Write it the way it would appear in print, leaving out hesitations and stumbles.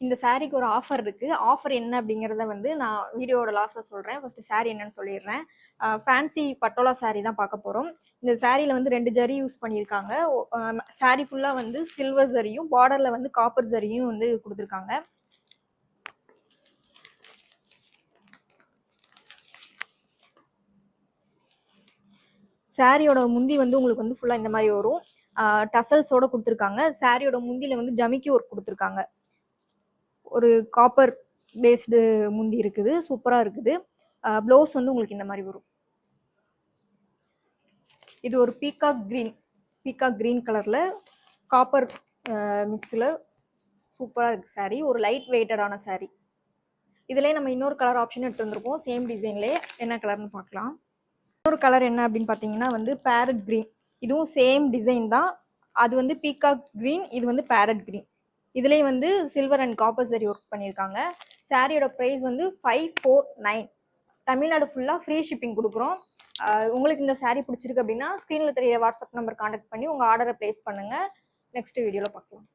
இந்த சாரீக்கு ஒரு ஆஃபர் இருக்கு. ஆஃபர் என்ன அப்படிங்கிறத வந்து நான் வீடியோவோட லாஸ்ட்ல சொல்றேன். ஃபர்ஸ்ட் சாரீ என்னன்னு சொல்லிடுறேன். ஃபேன்சி பட்டோலா சாரீ தான் பார்க்க போறோம். இந்த சாரீல வந்து 2 ஜரி யூஸ் பண்ணியிருக்காங்க. சாரீ ஃபுல்லா வந்து சில்வர் ஜரியும், பார்டர்ல வந்து காப்பர் ஜரியும் வந்து கொடுத்துருக்காங்க. சாரியோட முந்தி வந்து உங்களுக்கு வந்து ஃபுல்லா இந்த மாதிரி வரும். டசல்ஸோட கொடுத்துருக்காங்க. சாரியோட முந்தியில வந்து ஜமிக்கி ஒர்க் கொடுத்துருக்காங்க. ஒரு காப்பர் பேஸ்டு முந்தி இருக்குது, சூப்பரா இருக்குது. ப்ளவுஸ் வந்து உங்களுக்கு இந்த மாதிரி வரும். இது ஒரு பீகாக் கிரீன் கலர்ல காப்பர் மிக்ஸ்ல சூப்பரா இருக்கு சாரி. ஒரு லைட் வெயிட்டடான சாரி. இதுலயே நம்ம இன்னொரு கலர் ஆப்ஷன் எடுத்து வந்திருக்கோம். சேம் டிசைன்லயே என்ன கலர்னு பார்க்கலாம். இன்னொரு கலர் என்ன அப்படின்னு பார்த்தீங்கன்னா வந்து பேரட் கிரீன். இதுவும் சேம் டிசைன் தான். அது வந்து பீகாக் கிரீன், இது வந்து பேரட் கிரீன். இதுலேயே வந்து சில்வர் அண்ட் காப்பர் சரி ஒர்க் பண்ணியிருக்காங்க. சாரியோட ப்ரைஸ் வந்து 549. தமிழ்நாடு ஃபுல்லாக ஃப்ரீ ஷிப்பிங் கொடுக்குறோம். உங்களுக்கு இந்த சாரீ பிடிச்சிருக்கு அப்படின்னா ஸ்க்ரீனில் தெரிய வாட்ஸ்அப் நம்பர் கான்டாக்ட் பண்ணி உங்கள் ஆர்டரை ப்ளேஸ் பண்ணுங்கள். நெக்ஸ்ட் வீடியோவில் பார்க்கலாம்.